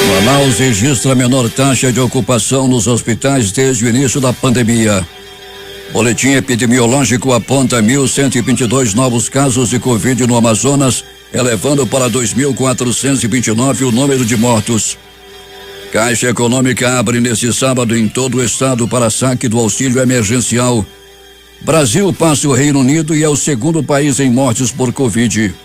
Manaus registra a menor taxa de ocupação nos hospitais desde o início da pandemia. Boletim epidemiológico aponta 1.122 novos casos de Covid no Amazonas, elevando para 2.429 o número de mortos. Caixa Econômica abre neste sábado em todo o estado para saque do auxílio emergencial. Brasil passa o Reino Unido e é o segundo país em mortes por Covid.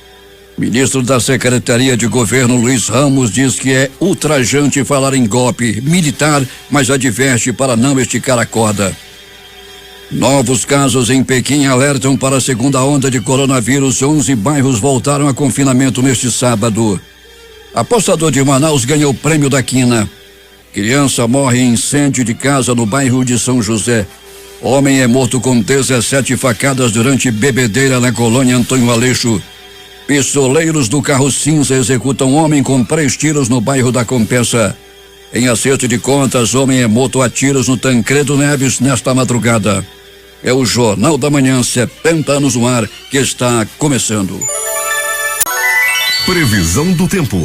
Ministro da Secretaria de Governo Luiz Ramos diz que é ultrajante falar em golpe militar, mas adverte para não esticar a corda. Novos casos em Pequim alertam para a segunda onda de coronavírus. 11 bairros voltaram a confinamento neste sábado. Apostador de Manaus ganhou o prêmio da quina. Criança morre em incêndio de casa no bairro de São José. Homem é morto com 17 facadas durante bebedeira na colônia Antônio Aleixo. Pistoleiros do carro cinza executam homem com 3 tiros no bairro da Compensa. Em acerto de contas, homem é morto a tiros no Tancredo Neves nesta madrugada. É o Jornal da Manhã, 70 anos no ar, que está começando. Previsão do tempo.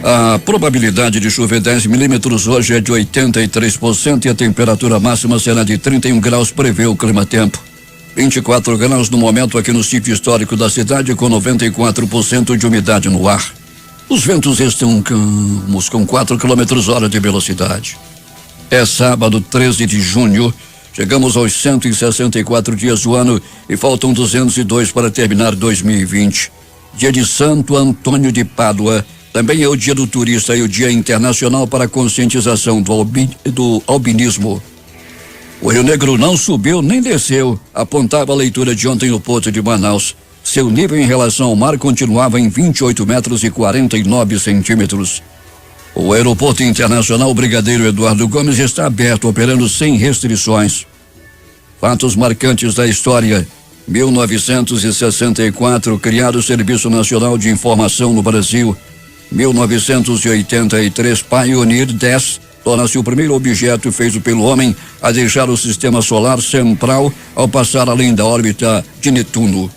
A probabilidade de chover 10 milímetros hoje é de 83% e a temperatura máxima será de 31 graus, prevê o Climatempo. 24 graus no momento aqui no sítio histórico da cidade, com 94% de umidade no ar. Os ventos estão calmos, com 4 km/h de velocidade. É sábado, 13 de junho. Chegamos aos 164 dias do ano e faltam 202 para terminar 2020. Dia de Santo Antônio de Pádua. Também é o dia do turista e o dia internacional para a conscientização do albinismo. O Rio Negro não subiu nem desceu, apontava a leitura de ontem no Porto de Manaus. Seu nível em relação ao mar continuava em 28 metros e 49 centímetros. O Aeroporto Internacional Brigadeiro Eduardo Gomes está aberto, operando sem restrições. Fatos marcantes da história. 1964, criado o Serviço Nacional de Informação no Brasil. 1983, Pioneer 10 torna-se o primeiro objeto feito pelo homem a deixar o sistema solar central ao passar além da órbita de Netuno.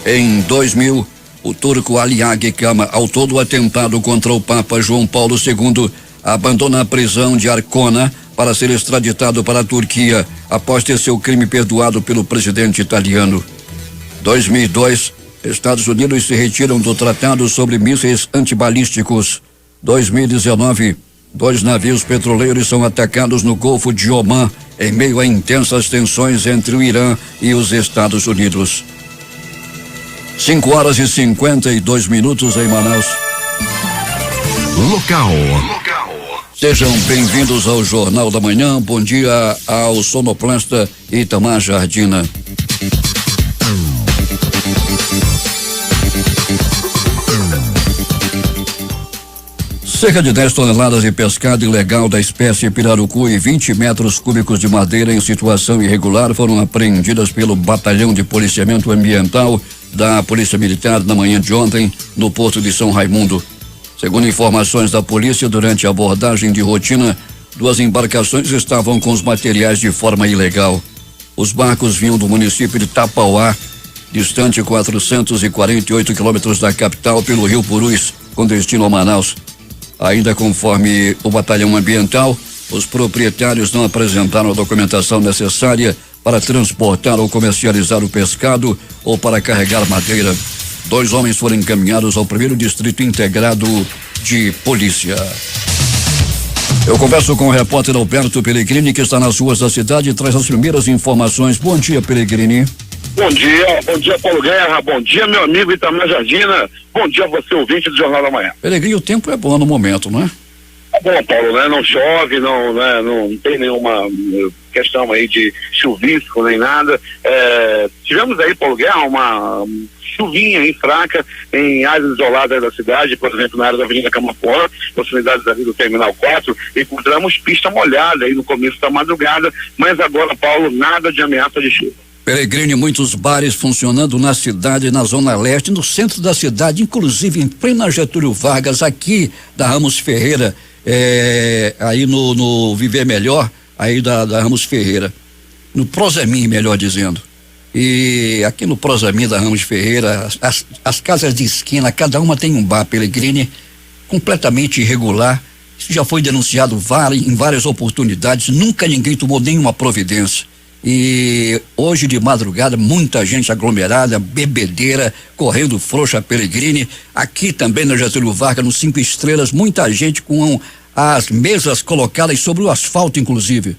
Em 2000, o turco Ali Agca, autor do atentado contra o Papa João Paulo II, abandona a prisão de Arcona para ser extraditado para a Turquia após ter seu crime perdoado pelo presidente italiano. 2002, Estados Unidos se retiram do Tratado sobre Mísseis Antibalísticos. 2019, 2 navios petroleiros são atacados no Golfo de Omã em meio a intensas tensões entre o Irã e os Estados Unidos. 5h52 em Manaus. Local. Sejam bem-vindos ao Jornal da Manhã. Bom dia ao sonoplasta Itamar Jardina. Cerca de 10 toneladas de pescado ilegal da espécie pirarucu e 20 metros cúbicos de madeira em situação irregular foram apreendidas pelo Batalhão de Policiamento Ambiental da Polícia Militar na manhã de ontem, no Porto de São Raimundo. Segundo informações da polícia, durante a abordagem de rotina, 2 embarcações estavam com os materiais de forma ilegal. Os barcos vinham do município de Tapauá, distante 448 quilômetros da capital, pelo Rio Purus, com destino a Manaus. Ainda conforme o Batalhão Ambiental, os proprietários não apresentaram a documentação necessária para transportar ou comercializar o pescado ou para carregar madeira. 2 homens foram encaminhados ao 1º Distrito Integrado de Polícia. Eu converso com o repórter Alberto Pellegrini, que está nas ruas da cidade e traz as primeiras informações. Bom dia, Pellegrini. Bom dia Paulo Guerra, bom dia meu amigo Itamar Jardina, bom dia você ouvinte do Jornal da Manhã. Pellegrini, o tempo é bom no momento, não é? Tá bom, Paulo, né? Não chove, não tem nenhuma questão aí de chuvisco nem nada. Tivemos aí, Paulo Guerra, uma chuvinha aí fraca em áreas isoladas da cidade, por exemplo, na área da Avenida Camapuã, proximidades ali do Terminal 4, encontramos pista molhada aí no começo da madrugada, mas agora, Paulo, nada de ameaça de chuva. Pellegrini, muitos bares funcionando na cidade, na Zona Leste, no centro da cidade, inclusive em plena Getúlio Vargas, aqui da Ramos Ferreira, aí no Viver Melhor, aí da Ramos Ferreira, no Prosemin, melhor dizendo. E aqui no Prosamim da Ramos Ferreira, as casas de esquina, cada uma tem um bar, Pelegrini, completamente irregular. Isso já foi denunciado em várias oportunidades, nunca ninguém tomou nenhuma providência. E hoje de madrugada, muita gente aglomerada, bebedeira, correndo frouxa, Pelegrini. Aqui também na Getúlio Vargas, no 5 Estrelas, muita gente com as mesas colocadas sobre o asfalto, inclusive.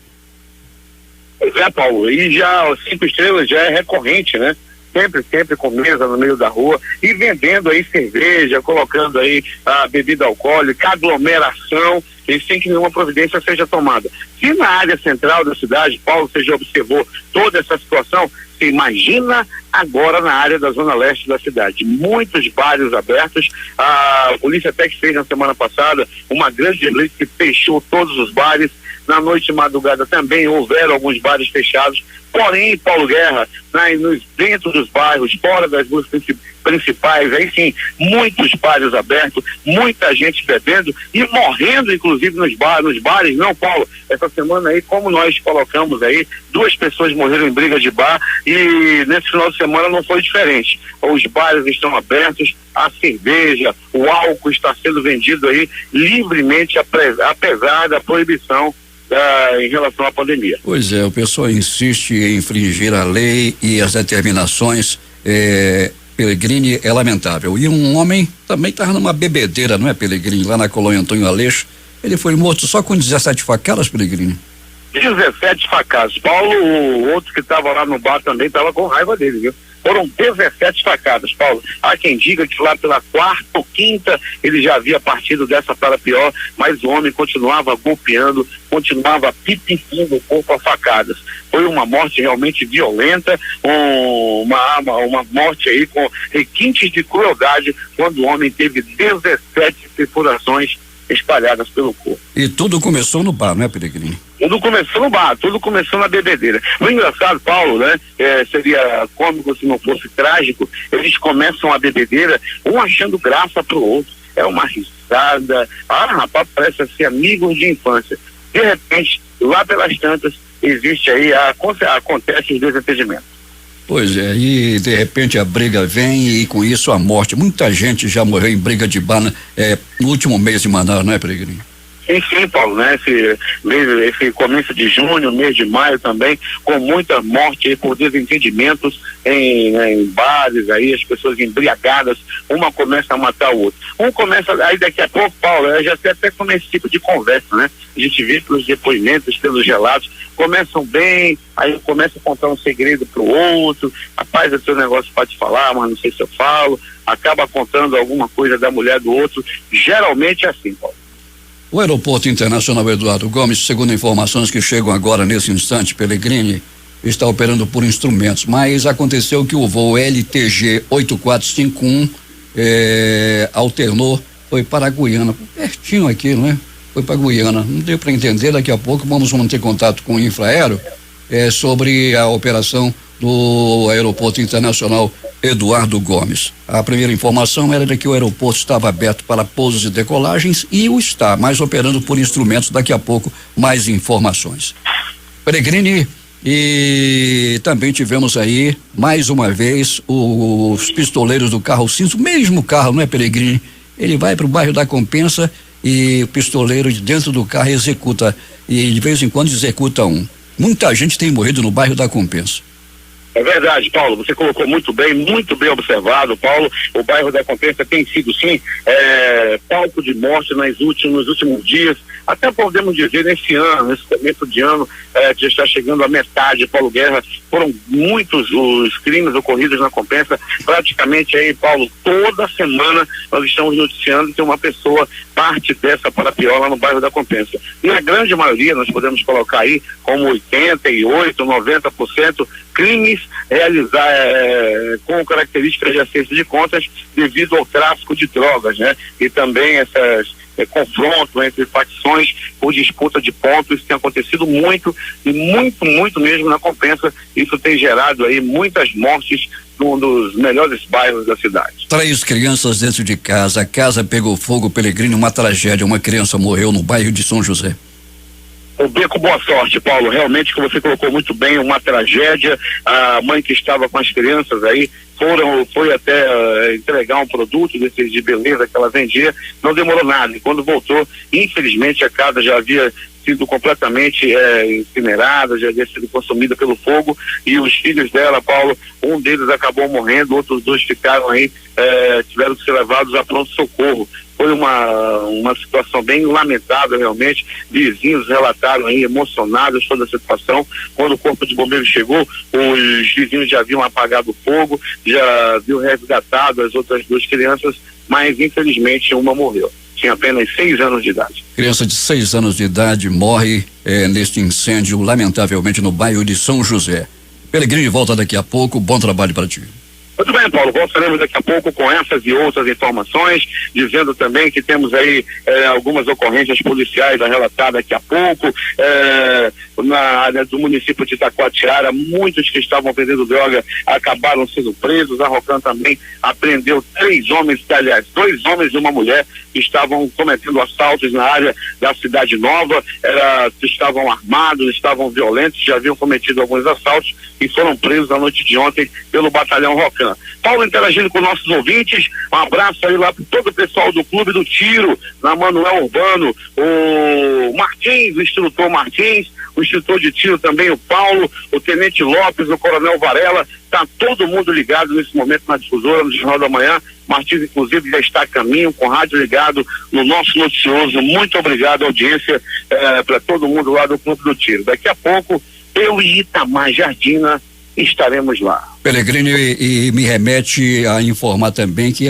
Pois é, Paulo, e já os 5 Estrelas já é recorrente, né? Sempre com mesa no meio da rua e vendendo aí cerveja, colocando aí a bebida alcoólica, aglomeração, e sem que nenhuma providência seja tomada. Se na área central da cidade, Paulo, você já observou toda essa situação, você imagina agora na área da zona leste da cidade. Muitos bares abertos, a polícia até que fez na semana passada uma grande blitz que fechou todos os bares. Na noite e madrugada também houveram alguns bares fechados, porém, Paulo Guerra, dentro dos bairros, fora das ruas principais, aí sim, muitos bares abertos, muita gente bebendo e morrendo, inclusive, nos bares, não, Paulo, essa semana aí, como nós colocamos aí, 2 pessoas morreram em briga de bar e nesse final de semana não foi diferente. Os bares estão abertos, a cerveja, o álcool está sendo vendido aí livremente, apesar da proibição em relação à pandemia. Pois é, o pessoal insiste em infringir a lei e as determinações, Pelegrini, é lamentável. E um homem também estava numa bebedeira, não é, Pelegrini, lá na colônia Antônio Aleixo, ele foi morto só com 17 facadas, Pelegrini. 17 facadas. Paulo, o outro que estava lá no bar também estava com raiva dele, viu? Foram 17 facadas, Paulo. Há quem diga que lá pela 4ª ou 5ª ele já havia partido dessa para pior, mas o homem continuava golpeando, continuava pipindo o corpo a facadas. Foi uma morte realmente violenta, uma morte aí com requintes de crueldade, quando o homem teve 17 perfurações espalhadas pelo corpo. E tudo começou no bar, não é, Pelegrini? Tudo começou no bar, tudo começou na bebedeira. O engraçado, Paulo, né? Seria cômico se não fosse trágico. Eles começam a bebedeira, um achando graça pro outro. É uma risada. Rapaz, parece ser amigos de infância. De repente, lá pelas tantas, existe aí, acontece os desentendimentos. Pois é, e de repente a briga vem e com isso a morte. Muita gente já morreu em briga de bar no último mês de Manaus, não é, Pelegrini? Sim, Paulo, né? Esse começo de junho, mês de maio também, com muita morte aí por desentendimentos em bares aí, as pessoas embriagadas, uma começa a matar o outro. Aí daqui a pouco, Paulo, já se até com esse tipo de conversa, né? A gente vê pelos depoimentos, pelos relatos, começam bem, aí começa a contar um segredo pro outro, rapaz, é seu negócio para te falar, mas não sei se eu falo, acaba contando alguma coisa da mulher do outro, geralmente é assim, Paulo. O Aeroporto Internacional Eduardo Gomes, segundo informações que chegam agora nesse instante, Pelegrini, está operando por instrumentos, mas aconteceu que o voo LTG 8451 alternou, foi para a Guiana, pertinho aqui, não é? Foi para a Guiana, não deu para entender, daqui a pouco vamos manter contato com o Infraero sobre a operação do Aeroporto Internacional Eduardo Gomes. A primeira informação era de que o aeroporto estava aberto para pousos e decolagens e o está, mas operando por instrumentos. Daqui a pouco mais informações. Pelegrini, e também tivemos aí mais uma vez os pistoleiros do carro cinza, o mesmo carro, não é, Pelegrini? Ele vai para o bairro da Compensa e o pistoleiro de dentro do carro executa, e de vez em quando executa um. Muita gente tem morrido no bairro da Compensa. É verdade, Paulo, você colocou muito bem observado, Paulo. O bairro da Compensa tem sido, sim, palco de morte nos últimos dias, até podemos dizer nesse começo de ano, que já está chegando à metade, Paulo Guerra. Foram muitos os crimes ocorridos na Compensa, praticamente aí, Paulo, toda semana nós estamos noticiando que uma pessoa parte dessa para pior lá no bairro da Compensa. E a grande maioria, nós podemos colocar aí como 88, 90%, crimes com características de acerto de contas devido ao tráfico de drogas, né? E também essas confronto entre facções por disputa de pontos. Isso tem acontecido muito e muito mesmo na Compensa. Isso tem gerado aí muitas mortes num dos melhores bairros da cidade. 3 crianças dentro de casa, a casa pegou fogo, Pelegrini, uma tragédia, uma criança morreu no bairro de São José. O Beco, boa sorte, Paulo. Realmente que você colocou muito bem, uma tragédia. A mãe que estava com as crianças aí foi até entregar um produto desses de beleza que ela vendia, não demorou nada. E quando voltou, infelizmente a casa já havia sido completamente incinerada, já havia sido consumida pelo fogo, e os filhos dela, Paulo, um deles acabou morrendo, outros dois ficaram aí, tiveram que ser levados a pronto-socorro. Foi uma situação bem lamentável, realmente. Vizinhos relataram aí, emocionados, toda a situação. Quando o corpo de bombeiros chegou, os vizinhos já haviam apagado o fogo, já haviam resgatado as outras duas crianças, mas infelizmente uma morreu. Tinha apenas 6 anos de idade. Criança de 6 anos de idade morre neste incêndio, lamentavelmente, no bairro de São José. Pelegrini volta daqui a pouco. Bom trabalho para ti. Muito bem, Paulo, voltaremos daqui a pouco com essas e outras informações, dizendo também que temos aí algumas ocorrências policiais a relatar daqui a pouco, na área do município de Itacoatiara, muitos que estavam vendendo droga acabaram sendo presos. A Rocan também apreendeu 2 homens e uma mulher que estavam cometendo assaltos na área da Cidade Nova, estavam armados, estavam violentos, já haviam cometido alguns assaltos e foram presos na noite de ontem pelo Batalhão Rocan. Paulo, interagindo com nossos ouvintes, um abraço aí lá para todo o pessoal do Clube do Tiro, na Manuel Urbano, o Martins, o instrutor Martins, o instrutor de tiro também, o Paulo, o Tenente Lopes, o Coronel Varela, tá todo mundo ligado nesse momento na difusora, no Jornal da Manhã. Martins, inclusive, já está a caminho, com o rádio ligado no nosso noticioso. Muito obrigado, audiência, para todo mundo lá do Clube do Tiro. Daqui a pouco, eu e Itamar Jardina estaremos lá. Pelegrini, e me remete a informar também que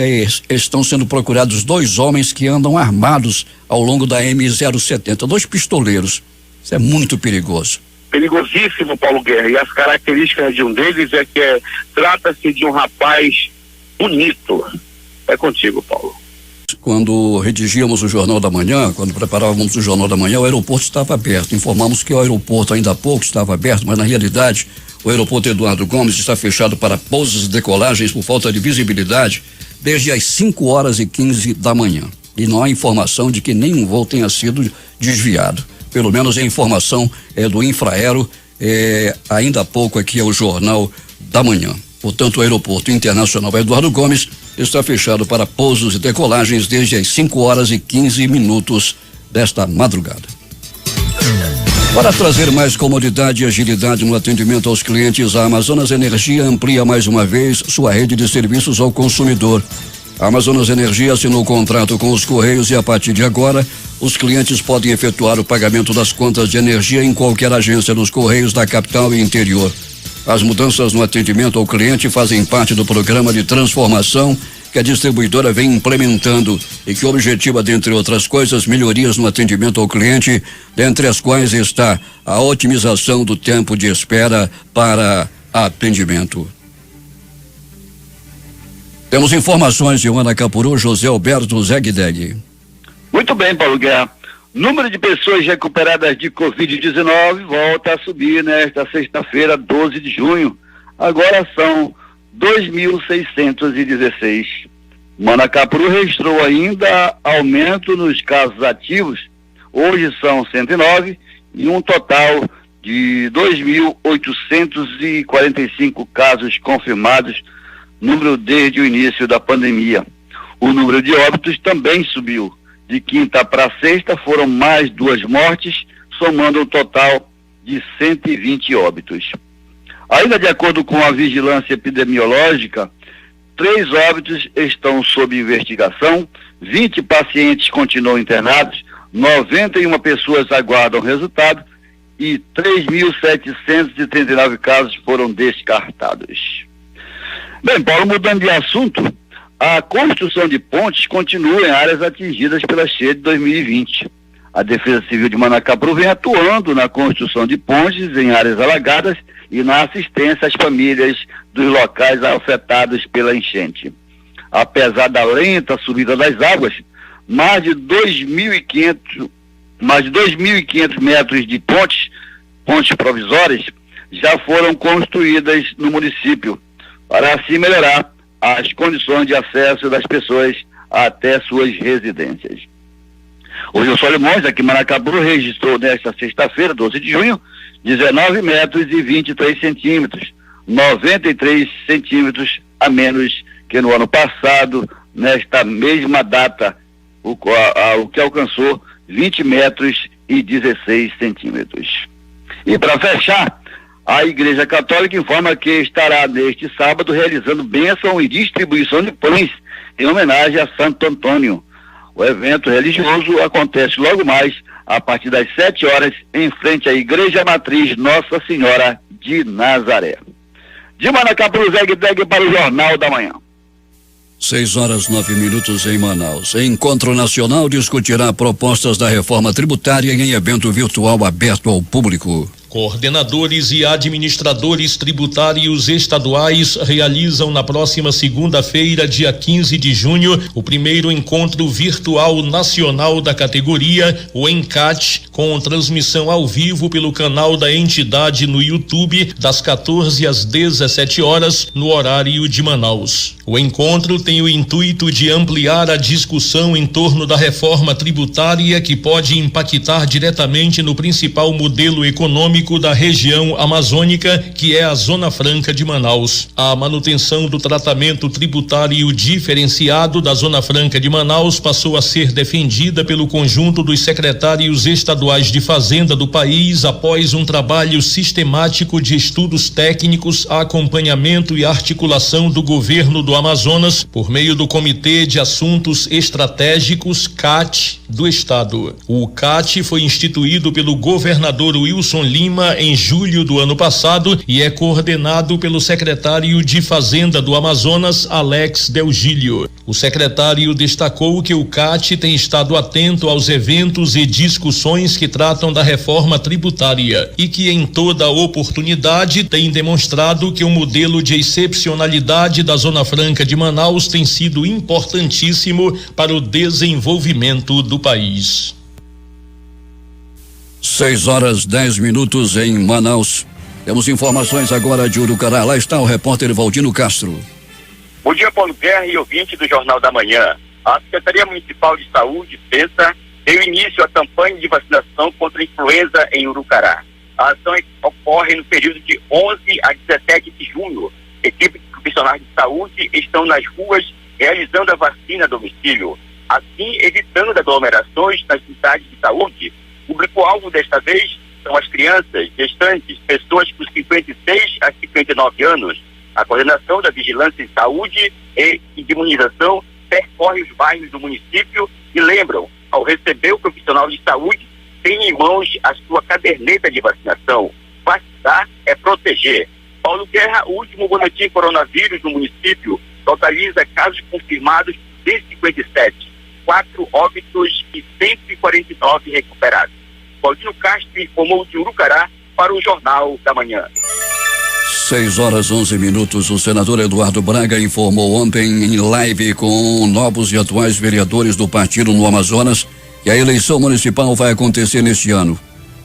estão sendo procurados 2 homens que andam armados ao longo da M070, 2 pistoleiros. Isso é muito perigoso. Perigosíssimo, Paulo Guerra, e as características de um deles é que trata-se de um rapaz bonito. É contigo, Paulo. Quando redigíamos o Jornal da Manhã, quando preparávamos o Jornal da Manhã, o aeroporto estava aberto. Informamos que o aeroporto ainda há pouco estava aberto, mas na realidade o aeroporto Eduardo Gomes está fechado para pousos e decolagens por falta de visibilidade desde as 5h15 da manhã. E não há informação de que nenhum voo tenha sido desviado. Pelo menos a informação é do Infraero, ainda há pouco aqui é o Jornal da Manhã. Portanto, o aeroporto internacional Eduardo Gomes está fechado para pousos e decolagens desde as 5h15 desta madrugada. Para trazer mais comodidade e agilidade no atendimento aos clientes, a Amazonas Energia amplia mais uma vez sua rede de serviços ao consumidor. A Amazonas Energia assinou o contrato com os Correios e, a partir de agora, os clientes podem efetuar o pagamento das contas de energia em qualquer agência dos Correios da capital e interior. As mudanças no atendimento ao cliente fazem parte do programa de transformação que a distribuidora vem implementando e que objetiva, dentre outras coisas, melhorias no atendimento ao cliente, dentre as quais está a otimização do tempo de espera para atendimento. Temos informações de Manacapuru, José Alberto Zegdeg. Muito bem, Paulo Guerra. Número de pessoas recuperadas de Covid-19 volta a subir nesta sexta-feira, 12 de junho. Agora são 2.616. Manacapuru registrou ainda aumento nos casos ativos. Hoje são 109 e um total de 2.845 casos confirmados, número desde o início da pandemia. O número de óbitos também subiu. De quinta para sexta foram mais 2 mortes, somando um total de 120 óbitos. Ainda de acordo com a vigilância epidemiológica, 3 óbitos estão sob investigação, 20 pacientes continuam internados, 91 pessoas aguardam resultado e 3.739 casos foram descartados. Bem, Paulo, mudando de assunto, a construção de pontes continua em áreas atingidas pela cheia de 2020. A Defesa Civil de Manacapuru vem atuando na construção de pontes em áreas alagadas e na assistência às famílias dos locais afetados pela enchente. Apesar da lenta subida das águas, mais de 2.500 metros de pontes provisórias, já foram construídas no município, para assim melhorar as condições de acesso das pessoas até suas residências. O rio Solimões, aqui em Maracatu, registrou nesta sexta-feira, 12 de junho, 19 metros e 23 centímetros, 93 centímetros a menos que no ano passado, nesta mesma data, o que alcançou 20 metros e 16 centímetros. E para fechar, a Igreja Católica informa que estará neste sábado realizando bênção e distribuição de pães em homenagem a Santo Antônio. O evento religioso acontece logo mais a partir das 7 horas em frente à Igreja Matriz Nossa Senhora de Nazaré. De Maracatu, Zeg para o Jornal da Manhã. 6h09 em Manaus. Encontro Nacional discutirá propostas da reforma tributária em evento virtual aberto ao público. Coordenadores e administradores tributários estaduais realizam na próxima segunda-feira, dia 15 de junho, o primeiro encontro virtual nacional da categoria, o ENCAT, com transmissão ao vivo pelo canal da entidade no YouTube, das 14 às 17 horas, no horário de Manaus. O encontro tem o intuito de ampliar a discussão em torno da reforma tributária que pode impactar diretamente no principal modelo econômico da região amazônica, que é a Zona Franca de Manaus. A manutenção do tratamento tributário diferenciado da Zona Franca de Manaus passou a ser defendida pelo conjunto dos secretários estaduais de Fazenda do país após um trabalho sistemático de estudos técnicos, acompanhamento e articulação do governo do Amazonas por meio do Comitê de Assuntos Estratégicos, CAT, do estado. O CAT foi instituído pelo governador Wilson Lima em julho do ano passado e é coordenado pelo secretário de Fazenda do Amazonas, Alex Delgílio. O secretário destacou que o CAT tem estado atento aos eventos e discussões que tratam da reforma tributária e que em toda oportunidade tem demonstrado que o modelo de excepcionalidade da Zona Franca de Manaus tem sido importantíssimo para o desenvolvimento do país. 6h10 em Manaus. Temos informações agora de Urucará. Lá está o repórter Valdino Castro. Bom dia, Paulo Guerra e ouvinte do Jornal da Manhã. A Secretaria Municipal de Saúde, SESA, deu início à campanha de vacinação contra a influenza em Urucará. A ação ocorre no período de 11 a 17 de junho. Equipes de profissionais de saúde estão nas ruas realizando a vacina a domicílio, assim evitando aglomerações nas unidades de saúde. O público-alvo desta vez são as crianças, gestantes, pessoas com 56 a 59 anos. A coordenação da Vigilância em Saúde e de Imunização percorre os bairros do município e lembram, ao receber o profissional de saúde, tem em mãos a sua caderneta de vacinação. Vacinar é proteger. Paulo Guerra, o último boletim coronavírus no município totaliza casos confirmados de 57, 4 óbitos e 149 recuperados. Valdino Castro informou de Urucará para o Jornal da Manhã. 6h11. O senador Eduardo Braga informou ontem em live com novos e atuais vereadores do partido no Amazonas que a eleição municipal vai acontecer neste ano.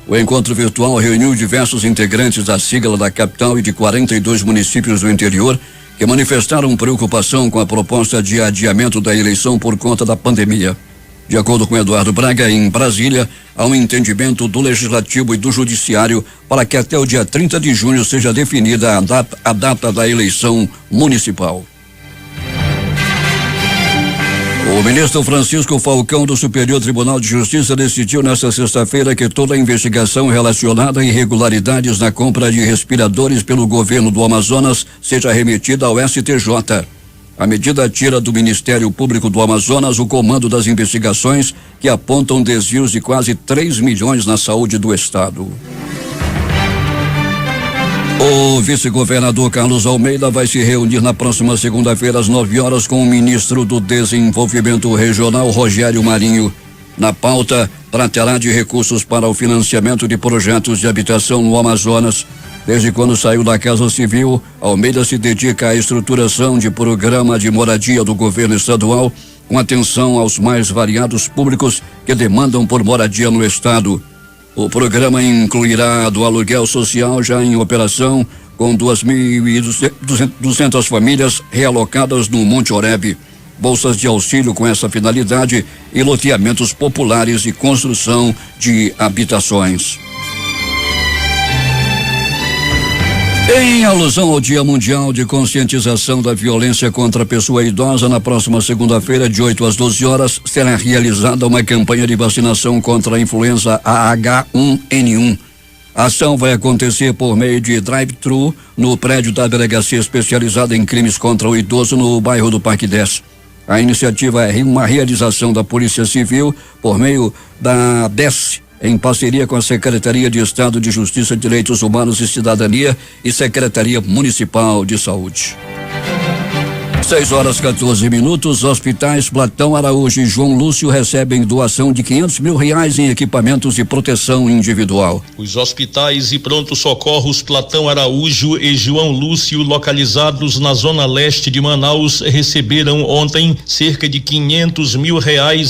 O encontro virtual reuniu diversos integrantes da sigla da capital e de 42 municípios do interior que manifestaram preocupação com a proposta de adiamento da eleição por conta da pandemia. De acordo com Eduardo Braga, em Brasília, há um entendimento do Legislativo e do Judiciário para que até o dia 30 de junho seja definida a data da eleição municipal. O ministro Francisco Falcão do Superior Tribunal de Justiça decidiu nesta sexta-feira que toda a investigação relacionada a irregularidades na compra de respiradores pelo governo do Amazonas seja remetida ao STJ. A medida tira do Ministério Público do Amazonas o comando das investigações que apontam desvios de quase 3 milhões na saúde do estado. O vice-governador Carlos Almeida vai se reunir na próxima segunda-feira às 9 horas com o ministro do Desenvolvimento Regional, Rogério Marinho. Na pauta, tratará de recursos para o financiamento de projetos de habitação no Amazonas. Desde quando saiu da Casa Civil, Almeida se dedica à estruturação de programa de moradia do governo estadual, com atenção aos mais variados públicos que demandam por moradia no estado. O programa incluirá do aluguel social já em operação, com 2.200 famílias realocadas no Monte Oreb. bolsas de auxílio com essa finalidade e loteamentos populares e construção de habitações. Em alusão ao Dia Mundial de Conscientização da Violência contra a Pessoa Idosa, na próxima segunda-feira, de 8 às 12 horas, será realizada uma campanha de vacinação contra a influenza H1N1. A ação vai acontecer por meio de drive-thru no prédio da Delegacia Especializada em Crimes contra o Idoso, no bairro do Parque 10. A iniciativa é uma realização da Polícia Civil por meio da DES, em parceria com a Secretaria de Estado de Justiça, Direitos Humanos e Cidadania e Secretaria Municipal de Saúde. 6h14. Hospitais Platão Araújo e João Lúcio recebem doação de R$500 mil em equipamentos de proteção individual. Os hospitais e pronto-socorros Platão Araújo e João Lúcio, localizados na zona leste de Manaus, receberam ontem cerca de R$500 mil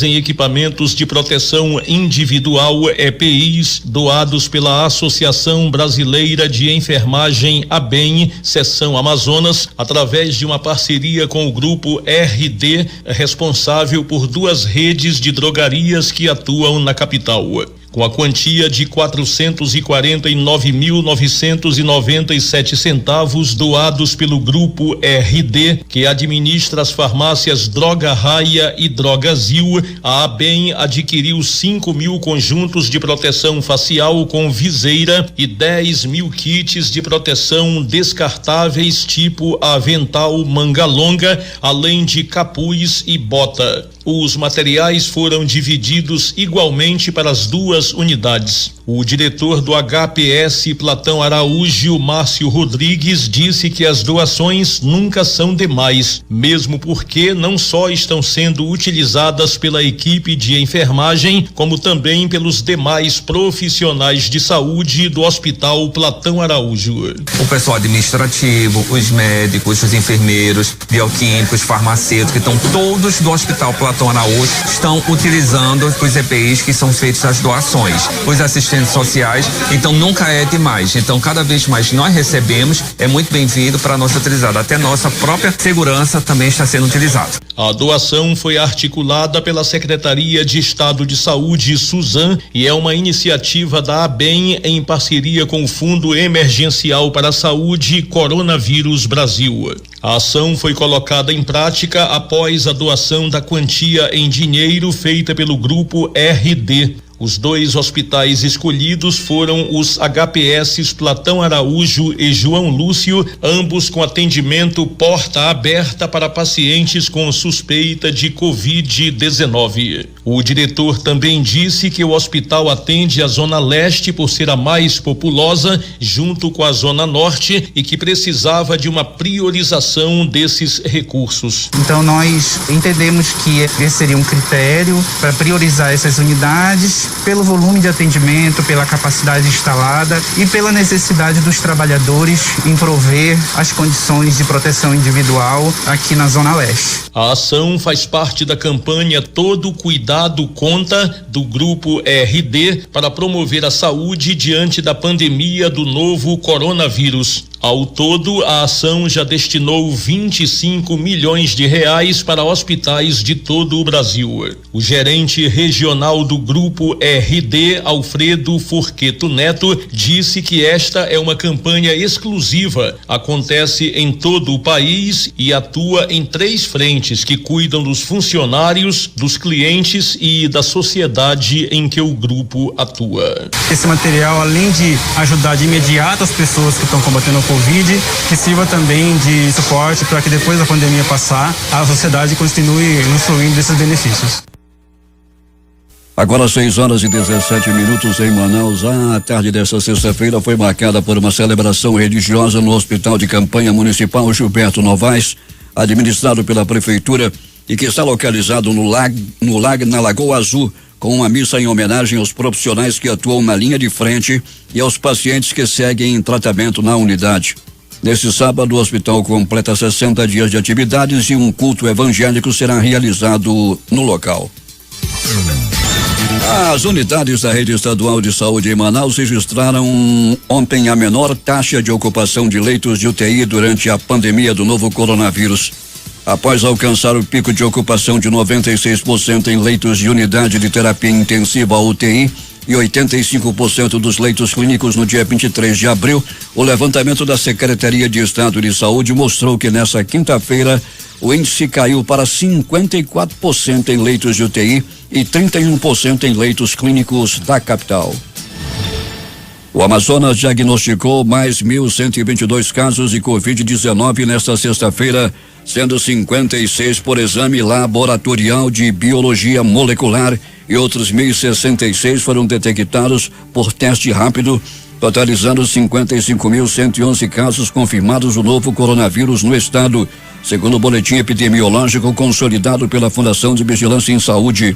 em equipamentos de proteção individual, EPIs, doados pela Associação Brasileira de Enfermagem, ABEM, Seção Amazonas, através de uma parceria com o grupo RD, responsável por 2 redes de drogarias que atuam na capital. Com a quantia de R$449.997 doados pelo grupo RD, que administra as farmácias Droga Raia e Drogazil, a ABEM adquiriu 5.000 conjuntos de proteção facial com viseira e 10.000 kits de proteção descartáveis tipo avental manga longa, além de capuz e bota. Os materiais foram divididos igualmente para as 2 unidades. O diretor do HPS Platão Araújo, Márcio Rodrigues, disse que as doações nunca são demais, mesmo porque não só estão sendo utilizadas pela equipe de enfermagem, como também pelos demais profissionais de saúde do Hospital Platão Araújo. O pessoal administrativo, os médicos, os enfermeiros, bioquímicos, farmacêuticos, que estão todos do Hospital Platão Araújo, estão utilizando os EPIs que são feitos as doações. Os assistentes sociais, então nunca é demais. Então, cada vez mais nós recebemos, é muito bem-vindo para nós utilizar. Até nossa própria segurança também está sendo utilizado. A doação foi articulada pela Secretaria de Estado de Saúde, SUSAM, e é uma iniciativa da ABEM em parceria com o Fundo Emergencial para a Saúde Coronavírus Brasil. A ação foi colocada em prática após a doação da quantia em dinheiro feita pelo grupo RD. Os 2 hospitais escolhidos foram os HPS Platão Araújo e João Lúcio, ambos com atendimento porta aberta para pacientes com suspeita de Covid-19. O diretor também disse que o hospital atende a Zona Leste por ser a mais populosa, junto com a Zona Norte, e que precisava de uma priorização desses recursos. Então nós entendemos que esse seria um critério para priorizar essas unidades pelo volume de atendimento, pela capacidade instalada e pela necessidade dos trabalhadores em prover as condições de proteção individual aqui na Zona Leste. A ação faz parte da campanha Todo Cuidado Conta, do grupo RD, para promover a saúde diante da pandemia do novo coronavírus. Ao todo, a ação já destinou R$25 milhões para hospitais de todo o Brasil. O gerente regional do grupo RD, Alfredo Forqueto Neto, disse que esta é uma campanha exclusiva, acontece em todo o país e atua em 3 frentes que cuidam dos funcionários, dos clientes e da sociedade em que o grupo atua. Esse material, além de ajudar de imediato as pessoas que estão combatendo a Covid, que sirva também de suporte para que depois da pandemia passar, a sociedade continue usufruindo desses benefícios. Agora 6h17 em Manaus. A tarde desta sexta-feira foi marcada por uma celebração religiosa no Hospital de Campanha Municipal Gilberto Novaes, administrado pela Prefeitura e que está localizado na Lagoa Azul, com uma missa em homenagem aos profissionais que atuam na linha de frente e aos pacientes que seguem em tratamento na unidade. Neste sábado, o hospital completa 60 dias de atividades e um culto evangélico será realizado no local. As unidades da rede estadual de saúde em Manaus registraram ontem a menor taxa de ocupação de leitos de UTI durante a pandemia do novo coronavírus. Após alcançar o pico de ocupação de 96% em leitos de unidade de terapia intensiva UTI e 85% dos leitos clínicos no dia 23 de abril, o levantamento da Secretaria de Estado de Saúde mostrou que nessa quinta-feira o índice caiu para 54% em leitos de UTI e 31% em leitos clínicos da capital. O Amazonas diagnosticou mais 1.122 casos de Covid-19 nesta sexta-feira, sendo 56 por exame laboratorial de biologia molecular e outros 1.066 foram detectados por teste rápido, totalizando 55.111 casos confirmados do novo coronavírus no estado, segundo o boletim epidemiológico consolidado pela Fundação de Vigilância em Saúde.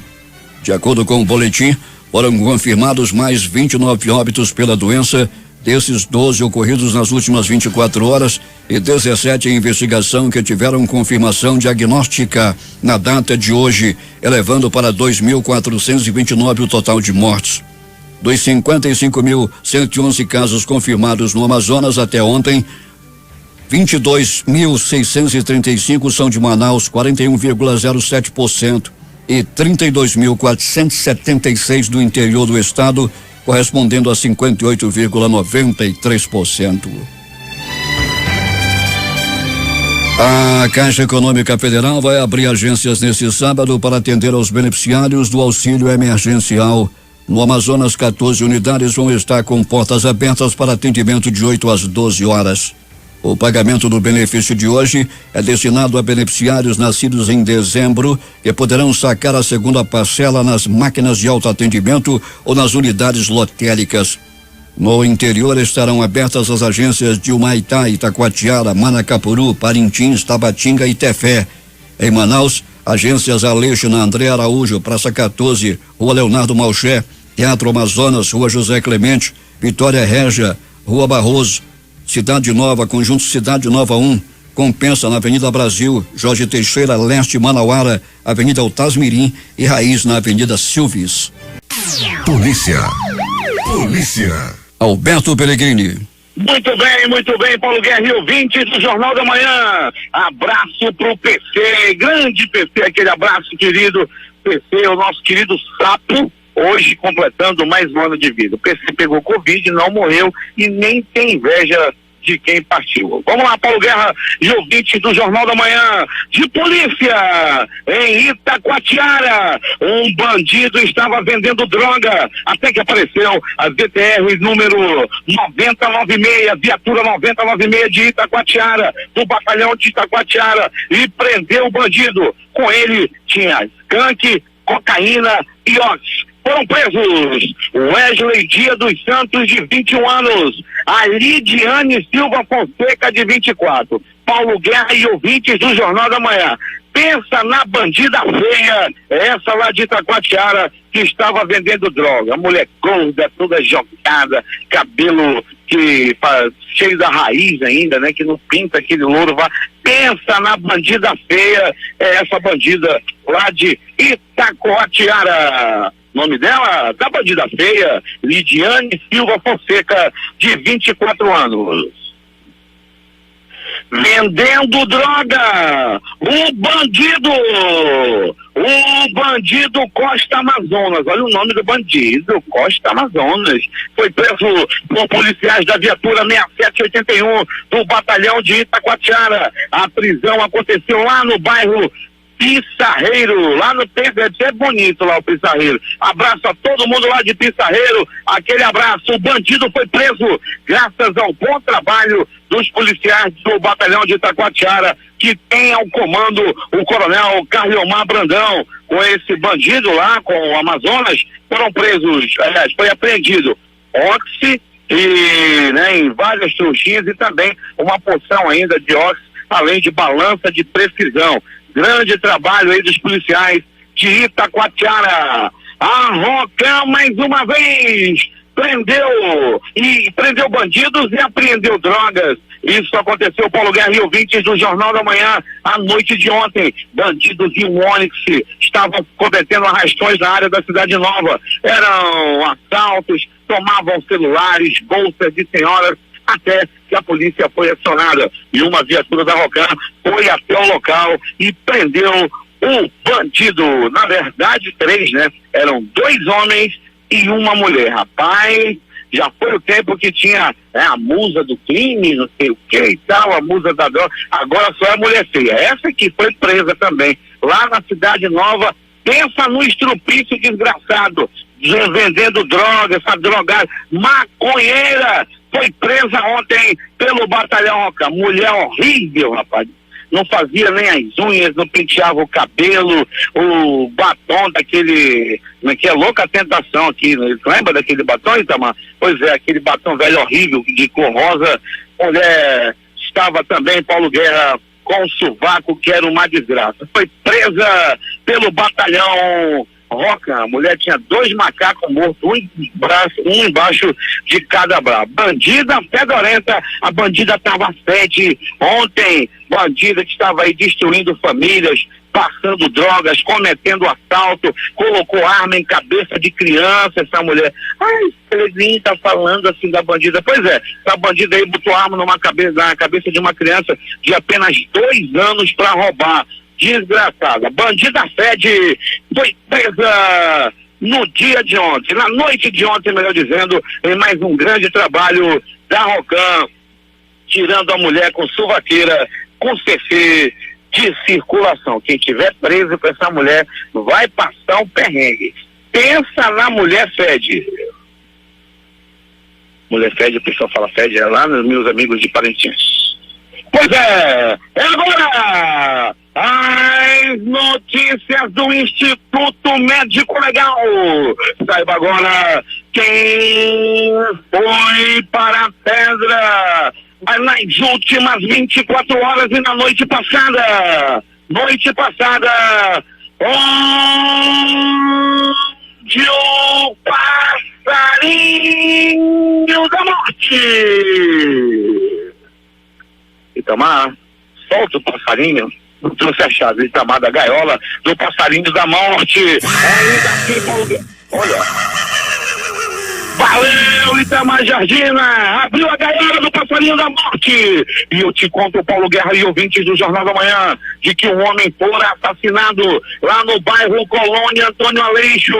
De acordo com o boletim, foram confirmados mais 29 óbitos pela doença, desses 12 ocorridos nas últimas 24 horas e 17 em investigação que tiveram confirmação diagnóstica na data de hoje, elevando para 2.429 o total de mortes. Dos 55.111 casos confirmados no Amazonas até ontem, 22.635 são de Manaus, 41,07%, e 32.476 do interior do estado, correspondendo a 58,93%. A Caixa Econômica Federal vai abrir agências neste sábado para atender aos beneficiários do auxílio emergencial. No Amazonas, 14 unidades vão estar com portas abertas para atendimento de 8 às 12 horas. O pagamento do benefício de hoje é destinado a beneficiários nascidos em dezembro que poderão sacar a segunda parcela nas máquinas de autoatendimento ou nas unidades lotéricas. No interior estarão abertas as agências de Humaitá, Itacoatiara, Manacapuru, Parintins, Tabatinga e Tefé. Em Manaus, agências Aleixo na André Araújo, Praça 14, Rua Leonardo Malché, Teatro Amazonas, Rua José Clemente, Vitória Régia, Rua Barroso, Cidade Nova, Conjunto Cidade Nova 1, Compensa na Avenida Brasil, Jorge Teixeira, Leste Manauara, Avenida Altasmirim e Raiz na Avenida Silves. Polícia. Alberto Pellegrini. Muito bem, Paulo Guerra e ouvintes do Jornal da Manhã. Abraço pro PC, grande PC, aquele abraço querido. PC, o nosso querido sapo, hoje completando mais um ano de vida. O PC pegou Covid, não morreu e nem tem inveja de quem partiu. Vamos lá, Paulo Guerra e ouvintes do Jornal da Manhã. De polícia, em Itacoatiara, um bandido estava vendendo droga, até que apareceu a VTR número 9096, viatura 9096 de Itacoatiara, do batalhão de Itacoatiara, e prendeu o bandido. Com ele tinha skunk, cocaína e ox. Foram presos Wesley Dia dos Santos, de 21 anos, a Lidiane Silva Fonseca, de 24. Paulo Guerra e ouvintes do Jornal da Manhã. Pensa na bandida feia, essa lá de Itacoatiara, que estava vendendo droga. Mulher gorda, toda jogada, cabelo cheio da raiz ainda, né? Que não pinta aquele louro. Pensa na bandida feia, essa bandida lá de Itacoatiara. Nome dela, da bandida feia, Lidiane Silva Fonseca, de 24 anos. Vendendo droga, o bandido Costa Amazonas, olha o nome do bandido, Costa Amazonas, foi preso por policiais da viatura 6781 do batalhão de Itacoatiara. A prisão aconteceu lá no bairro Pissarreiro, lá no Pedro, é bonito lá o Pissarreiro. Abraço a todo mundo lá de Pissarreiro, aquele abraço. O bandido foi preso graças ao bom trabalho dos policiais do batalhão de Itacoatiara, que tem ao comando o coronel Carliomar Brandão. Com esse bandido lá, com o Amazonas, foram presos, aliás, foi apreendido oxi e, né, em várias trouxinhas e também uma porção ainda de oxi, além de balança de precisão. Grande trabalho aí dos policiais de Itacoatiara. A Rocam mais uma vez prendeu bandidos e apreendeu drogas. Isso aconteceu, Paulo Guerra e ouvintes do Jornal da Manhã, à noite de ontem. Bandidos de um Onix estavam cometendo arrastões na área da Cidade Nova. Eram assaltos, tomavam celulares, bolsas de senhoras. até que a polícia foi acionada. E uma viatura da Rocan foi até o local e prendeu um bandido. Na verdade, 3, né? Eram 2 homens e uma mulher. Rapaz, já foi o tempo que tinha a musa do crime, não sei o que e tal, a musa da droga. Agora só é mulher feia. Essa que foi presa também, lá na Cidade Nova. Pensa no estrupício desgraçado, vendendo droga, essa drogada, maconheira, foi presa ontem pelo Batalhão Rocan. Mulher horrível, rapaz. Não fazia nem as unhas, não penteava o cabelo, o batom daquele, que é louca tentação aqui, né? Lembra daquele batom, Itamar? Pois é, aquele batom velho horrível, de cor rosa. Mulher estava também, Paulo Guerra, com o sovaco, que era uma desgraça. Foi presa pelo Batalhão Rocan. A mulher tinha 2 macacos mortos, um embaixo de cada braço. Bandida fedorenta, a bandida estava sede ontem, bandida que estava aí destruindo famílias, passando drogas, cometendo assalto, colocou arma em cabeça de criança, essa mulher. Ai, Clezinho tá falando assim da bandida. Pois é, essa bandida aí botou arma na cabeça de uma criança de apenas 2 anos para roubar. Desgraçada. Bandida Fede foi presa no dia de ontem, na noite de ontem, melhor dizendo, em mais um grande trabalho da Rocan, tirando a mulher com suvaqueira, com CC de circulação. Quem tiver preso com essa mulher vai passar um perrengue. Pensa na mulher Fede. Mulher Fede, o pessoal fala Fede, é lá nos meus amigos de Parintins. Pois é agora as notícias do Instituto Médico Legal. Saiba agora quem foi para a pedra nas últimas 24 horas e na noite passada. Onde o passarinho da morte. Itamar, solta o passarinho. Não trouxe a chave, Itamar, da gaiola do passarinho da morte. Olha. Valeu, Itamar Jardina! Abriu a gaiola do passarinho da morte! E eu te conto, Paulo Guerra e ouvintes do Jornal da Manhã, de que um homem fora assassinado lá no bairro Colônia Antônio Aleixo.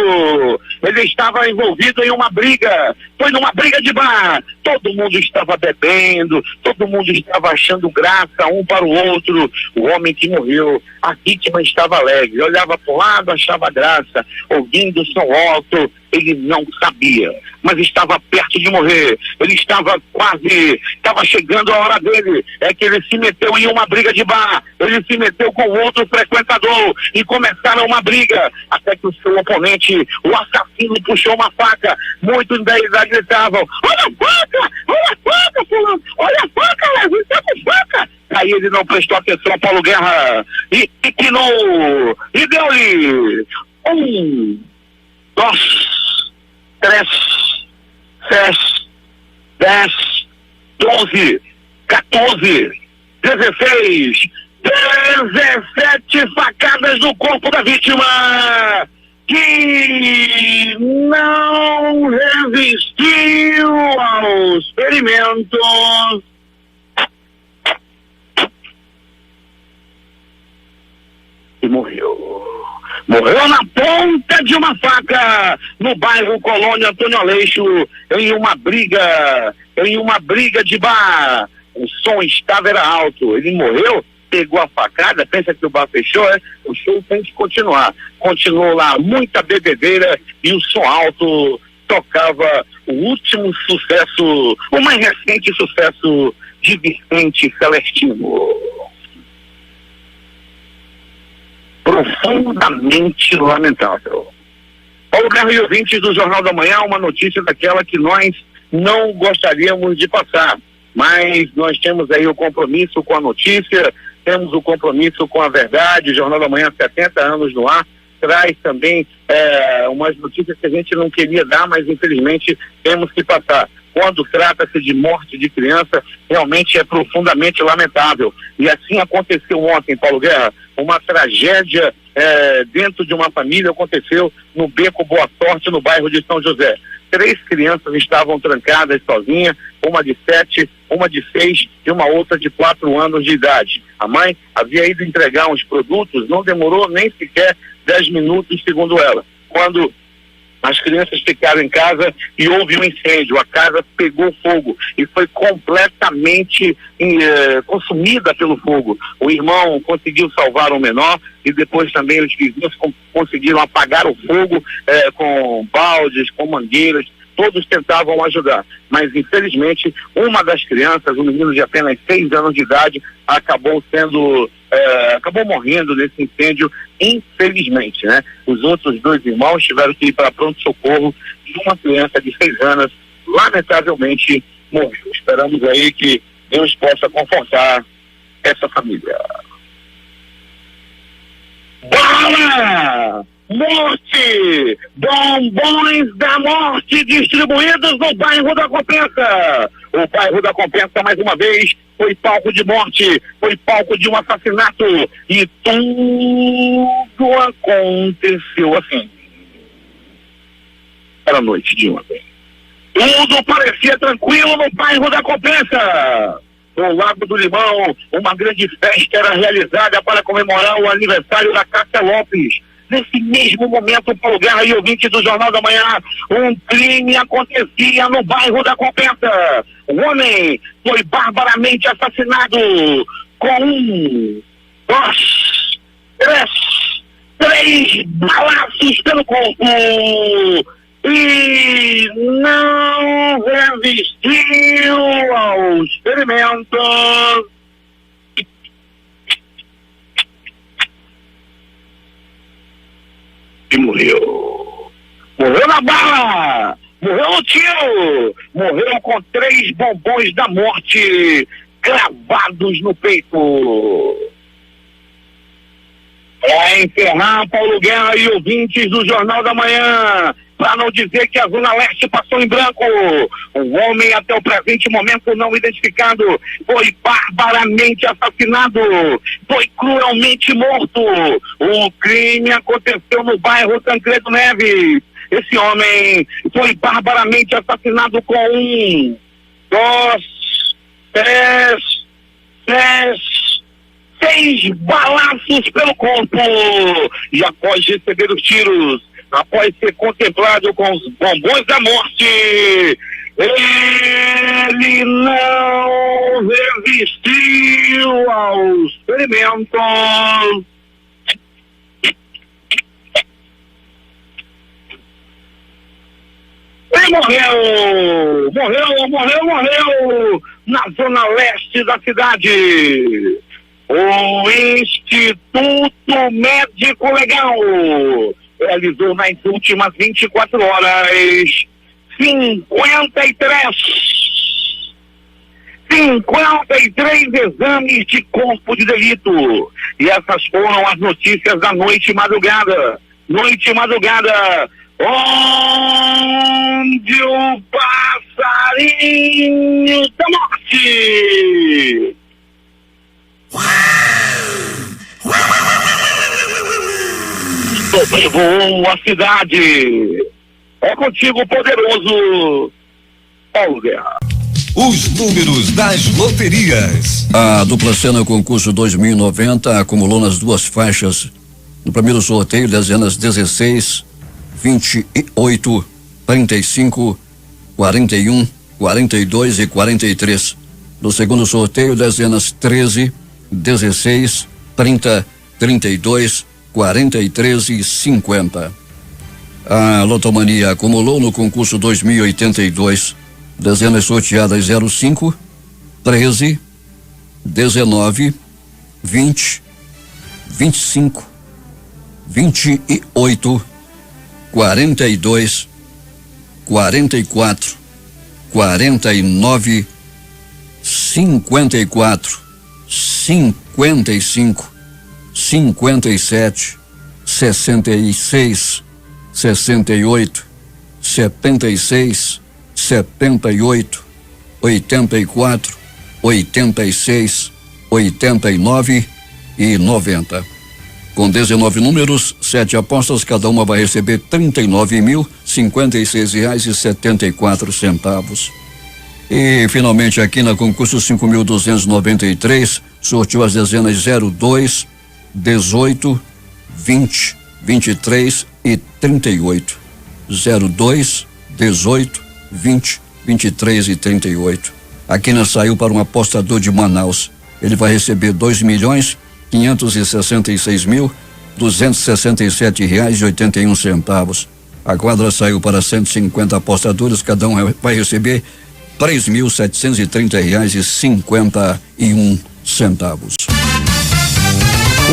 Ele estava envolvido em uma briga, foi numa briga de bar. Todo mundo estava bebendo, todo mundo estava achando graça um para o outro. O homem que morreu, a vítima estava alegre, olhava para o lado, achava graça, ouvindo o som alto. Ele não sabia, mas estava perto de morrer. Ele estava chegando a hora dele. É que ele se meteu em uma briga de bar. Ele se meteu com outro frequentador e começaram uma briga. Até que o seu oponente, o assassino, puxou uma faca. Muitos deles gritavam: olha a faca! Olha a faca, fulano! Olha a faca, Levi, tá com faca! Aí ele não prestou atenção, Paulo Guerra, e quinou, e deu-lhe 1, 2, 3, 6, 10, 12, 14, 16, 17 facadas no corpo da vítima, que não resistiu aos ferimentos. E morreu. Morreu na ponta de uma faca no bairro Colônia Antônio Aleixo, em uma briga de bar. O som era alto. Ele morreu, pegou a facada, pensa que o bar fechou, o show tem que continuar. Continuou lá, muita bebedeira e o som alto tocava o último sucesso, o mais recente sucesso de Vicente Celestino. Profundamente lamentável. Paulo Guerra e ouvintes do Jornal da Manhã, uma notícia daquela que nós não gostaríamos de passar, mas nós temos aí o compromisso com a notícia, temos o compromisso com a verdade. O Jornal da Manhã, 70 anos no ar, traz também umas notícias que a gente não queria dar, mas infelizmente temos que passar. Quando trata-se de morte de criança, realmente é profundamente lamentável. E assim aconteceu ontem, Paulo Guerra, uma tragédia dentro de uma família aconteceu no Beco Boa Sorte, no bairro de São José. 3 crianças estavam trancadas sozinhas, uma de 7, uma de 6 e uma outra de 4 anos de idade. A mãe havia ido entregar uns produtos, não demorou nem sequer 10 minutos, segundo ela, quando as crianças ficaram em casa e houve um incêndio. A casa pegou fogo e foi completamente consumida pelo fogo. O irmão conseguiu salvar o menor e depois também os vizinhos conseguiram apagar o fogo com baldes, com mangueiras. Todos tentavam ajudar, mas infelizmente uma das crianças, um menino de apenas 6 anos de idade, acabou morrendo nesse incêndio, infelizmente, né? Os outros 2 irmãos tiveram que ir para pronto-socorro e uma criança de 6 anos, lamentavelmente, morreu. Esperamos aí que Deus possa confortar essa família. Bala! Morte! Bombons da morte distribuídos no bairro da Compensa. O bairro da Compensa, mais uma vez, foi palco de morte, foi palco de um assassinato e tudo aconteceu assim. Era noite de ontem. Tudo parecia tranquilo no bairro da Compensa. No Lago do Limão, uma grande festa era realizada para comemorar o aniversário da Cássia Lopes. Nesse mesmo momento, Paulo Guerra e ouvinte do Jornal da Manhã, um crime acontecia no bairro da Compensa. O homem foi barbaramente assassinado com 3 balaços pelo corpo e não resistiu ao experimento. E morreu. Morreu na bala! Morreu no tiro! Morreu com 3 bombons da morte cravados no peito. É encerrar, Paulo Guerra e ouvintes do Jornal da Manhã, para não dizer que a Zona Leste passou em branco. Um homem até o presente momento não identificado foi barbaramente assassinado, foi cruelmente morto. O crime aconteceu no bairro Tancredo Neves. Esse homem foi barbaramente assassinado com 1, 2, 3, 6 balaços pelo corpo. E após receber os tiros, após ser contemplado com os bombons da morte, ele não resistiu ao experimento. E morreu na zona leste da cidade. O Instituto Médico Legal realizou nas últimas 24 horas 53 exames de corpo de delito. E essas foram as notícias da noite e madrugada. Onde o passarinho da morte sobrevoou a cidade. É contigo, poderoso Paulo Guerra. Os números das loterias. A dupla Sena concurso 2090 acumulou nas 2 faixas. No primeiro sorteio, dezenas 16, 28, 35, 41, 42 e 43. No segundo sorteio, dezenas 13, 16, 30, 32, 43 e 50. A Lotomania acumulou no concurso 2082 dezenas sorteadas 05, 13, 19, 20, 25, 28, 42, 44, 49, 54, 55, 57, 66, 68, 76, 78, 84, 86, 89 e 90. Com 19 números, 7 apostas, cada uma vai receber R$ 39.056,74. E finalmente aqui na concurso 5.293, sorteou as dezenas 02, 18, 20, 23 e 38. 02, 18, 20, 23 e 38. A quina saiu para um apostador de Manaus. Ele vai receber R$2.566.267,81. A quadra saiu para 150 apostadores, cada um vai receber R$3.730,51.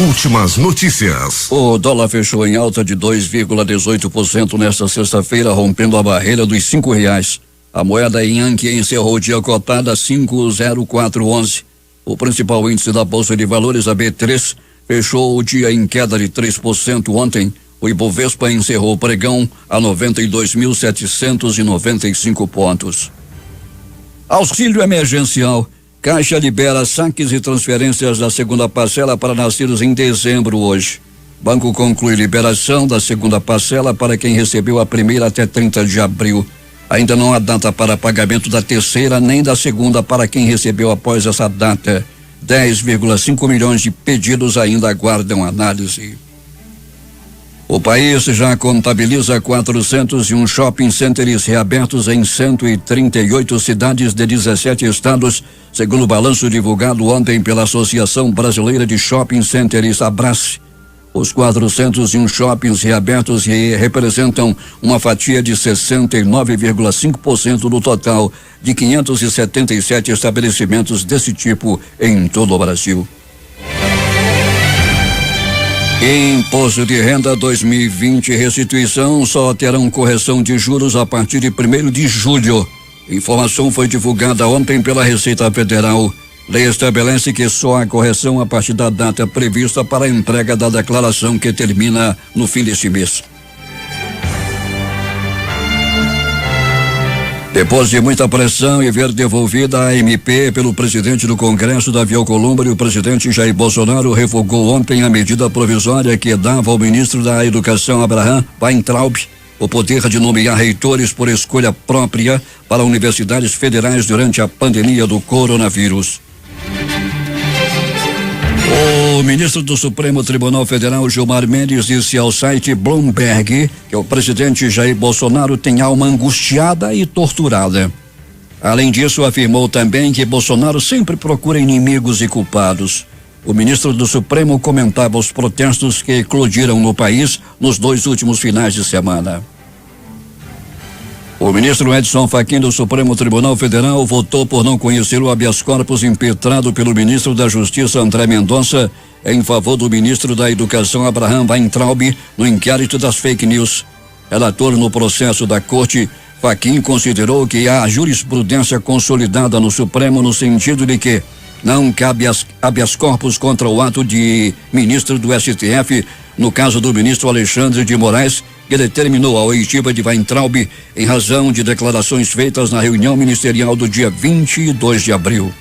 Últimas notícias. O dólar fechou em alta de 2,18% nesta sexta-feira, rompendo a barreira dos R$5. A moeda Yankee encerrou o dia cotada a 5,0411. O principal índice da Bolsa de Valores, a B3, fechou o dia em queda de 3% ontem. O Ibovespa encerrou o pregão a 92.795 pontos. Auxílio emergencial. Caixa libera saques e transferências da segunda parcela para nascidos em dezembro hoje. Banco conclui liberação da segunda parcela para quem recebeu a primeira até 30 de abril. Ainda não há data para pagamento da terceira nem da segunda para quem recebeu após essa data. 10,5 milhões de pedidos ainda aguardam análise. O país já contabiliza 401 shopping centers reabertos em 138 cidades de 17 estados, segundo o balanço divulgado ontem pela Associação Brasileira de Shopping Centers, Abrace. Os 401 shoppings reabertos representam uma fatia de 69,5% do total de 577 estabelecimentos desse tipo em todo o Brasil. Imposto de Renda 2020 e restituição só terão correção de juros a partir de 1º de julho. Informação foi divulgada ontem pela Receita Federal. Lei estabelece que só há correção a partir da data prevista para a entrega da declaração que termina no fim deste mês. Depois de muita pressão e ver devolvida a MP pelo presidente do Congresso, Davi Alcolumbre, o presidente Jair Bolsonaro revogou ontem a medida provisória que dava ao ministro da Educação, Abraham Weintraub, o poder de nomear reitores por escolha própria para universidades federais durante a pandemia do coronavírus. O ministro do Supremo Tribunal Federal, Gilmar Mendes, disse ao site Bloomberg que o presidente Jair Bolsonaro tem alma angustiada e torturada. Além disso, afirmou também que Bolsonaro sempre procura inimigos e culpados. O ministro do Supremo comentava os protestos que eclodiram no país nos 2 últimos finais de semana. O ministro Edson Fachin do Supremo Tribunal Federal votou por não conhecer o habeas corpus impetrado pelo ministro da Justiça, André Mendonça, em favor do ministro da Educação, Abraham Weintraub, no inquérito das fake news. Relator no processo da corte, Fachin considerou que há jurisprudência consolidada no Supremo no sentido de que não cabe habeas corpus contra o ato de ministro do STF, no caso do ministro Alexandre de Moraes, que determinou a oitiva de Weintraub em razão de declarações feitas na reunião ministerial do dia 22 de abril.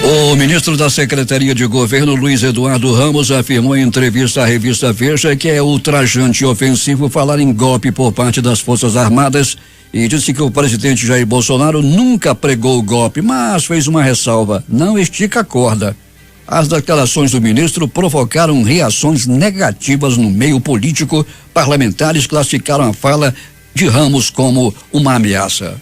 O ministro da Secretaria de Governo, Luiz Eduardo Ramos, afirmou em entrevista à revista Veja que é ultrajante e ofensivo falar em golpe por parte das Forças Armadas e disse que o presidente Jair Bolsonaro nunca pregou o golpe, mas fez uma ressalva: não estica a corda. As declarações do ministro provocaram reações negativas no meio político. Parlamentares classificaram a fala de Ramos como uma ameaça.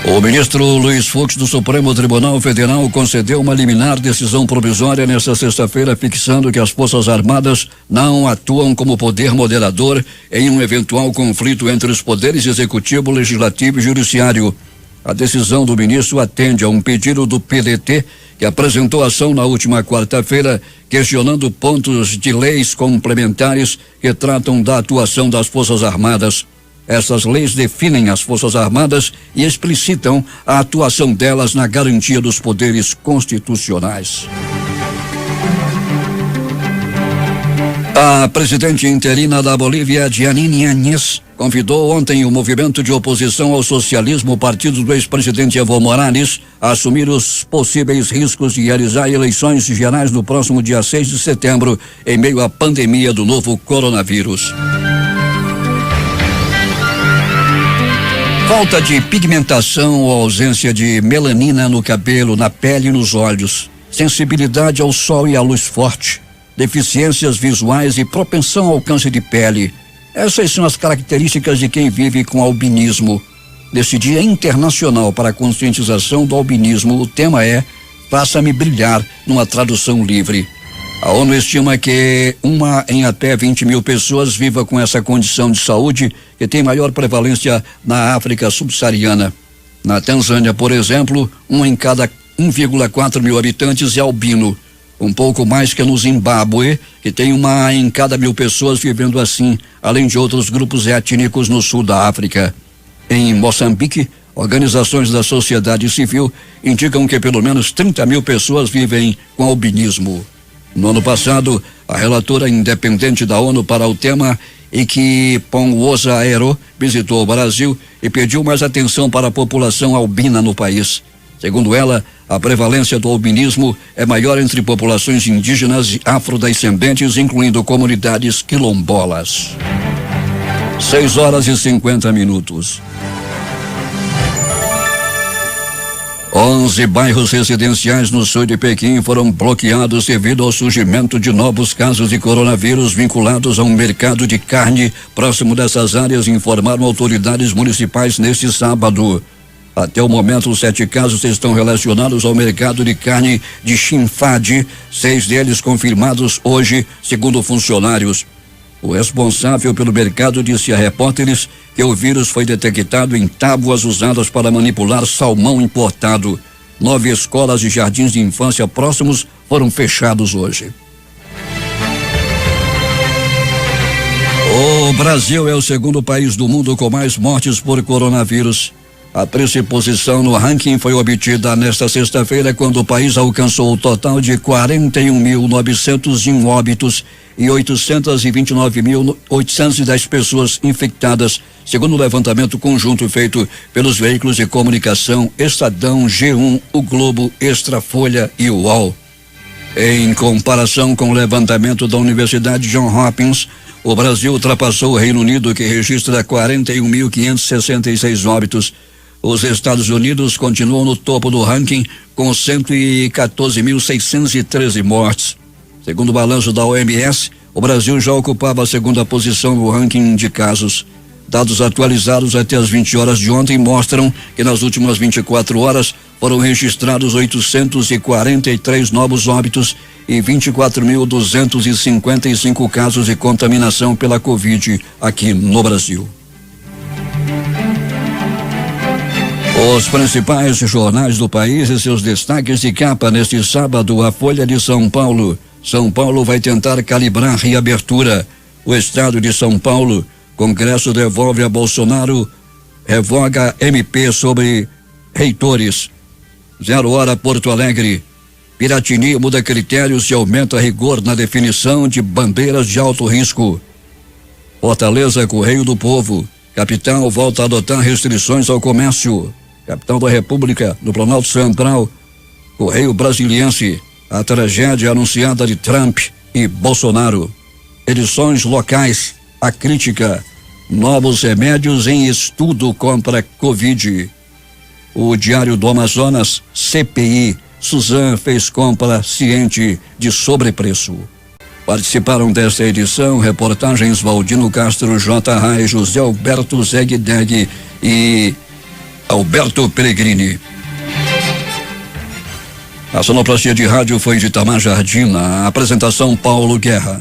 O ministro Luiz Fux do Supremo Tribunal Federal concedeu uma liminar decisão provisória nesta sexta-feira, fixando que as Forças Armadas não atuam como poder moderador em um eventual conflito entre os poderes executivo, legislativo e judiciário. A decisão do ministro atende a um pedido do PDT, que apresentou ação na última quarta-feira, questionando pontos de leis complementares que tratam da atuação das Forças Armadas. Essas leis definem as Forças Armadas e explicitam a atuação delas na garantia dos poderes constitucionais. A presidente interina da Bolívia, Janine Áñez, convidou ontem o movimento de oposição ao socialismo, o partido do ex-presidente Evo Morales, a assumir os possíveis riscos de realizar eleições gerais no próximo dia 6 de setembro, em meio à pandemia do novo coronavírus. Falta de pigmentação ou ausência de melanina no cabelo, na pele e nos olhos, sensibilidade ao sol e à luz forte, deficiências visuais e propensão ao câncer de pele. Essas são as características de quem vive com albinismo. Neste Dia Internacional para a Conscientização do Albinismo, o tema é Faça-me Brilhar, numa tradução livre. A ONU estima que 1 em até 20 mil pessoas viva com essa condição de saúde, que tem maior prevalência na África subsaariana. Na Tanzânia, por exemplo, 1 em cada 1,4 mil habitantes é albino, um pouco mais que no Zimbábue, que tem 1 em cada 1.000 pessoas vivendo assim, além de outros grupos étnicos no sul da África. Em Moçambique, organizações da sociedade civil indicam que pelo menos 30 mil pessoas vivem com albinismo. No ano passado, a relatora independente da ONU para o tema, Iki Pongwoza Aero, visitou o Brasil e pediu mais atenção para a população albina no país. Segundo ela, a prevalência do albinismo é maior entre populações indígenas e afrodescendentes, incluindo comunidades quilombolas. 6h50. 11 bairros residenciais no sul de Pequim foram bloqueados devido ao surgimento de novos casos de coronavírus vinculados a um mercado de carne próximo dessas áreas, informaram autoridades municipais neste sábado. Até o momento, 7 casos estão relacionados ao mercado de carne de Chinfade, 6 deles confirmados hoje, segundo funcionários. O responsável pelo mercado disse a repórteres que o vírus foi detectado em tábuas usadas para manipular salmão importado. 9 escolas e jardins de infância próximos foram fechados hoje. O Brasil é o segundo país do mundo com mais mortes por coronavírus. A terceira posição no ranking foi obtida nesta sexta-feira, quando o país alcançou o total de 41.901 óbitos e 829.810 pessoas infectadas, segundo o levantamento conjunto feito pelos veículos de comunicação Estadão, G1, O Globo, Extra, Folha e UOL. Em comparação com o levantamento da Universidade Johns Hopkins, o Brasil ultrapassou o Reino Unido, que registra 41.566 óbitos. Os Estados Unidos continuam no topo do ranking com 114.613 mortes. Segundo o balanço da OMS, o Brasil já ocupava a segunda posição no ranking de casos. Dados atualizados até as 20 horas de ontem mostram que nas últimas 24 horas foram registrados 843 novos óbitos e 24.255 casos de contaminação pela Covid aqui no Brasil. Os principais jornais do país e seus destaques de capa neste sábado. A Folha de São Paulo. São Paulo vai tentar calibrar reabertura. O estado de São Paulo. Congresso devolve a Bolsonaro. Revoga MP sobre reitores. 0 hora Porto Alegre. Piratini muda critérios e aumenta rigor na definição de bandeiras de alto risco. Fortaleza, Correio do Povo. Capital volta a adotar restrições ao comércio. Capital da República, no Planalto Central, Correio Brasiliense, a tragédia anunciada de Trump e Bolsonaro. Edições locais, a crítica, novos remédios em estudo contra Covid. O Diário do Amazonas, CPI, Suzan fez compra ciente de sobrepreço. Participaram desta edição reportagens Valdino Castro, J. Rai, José Alberto Zegdeg e Alberto Pellegrini. A sonoplastia de rádio foi de Itamar Jardim. A apresentação Paulo Guerra.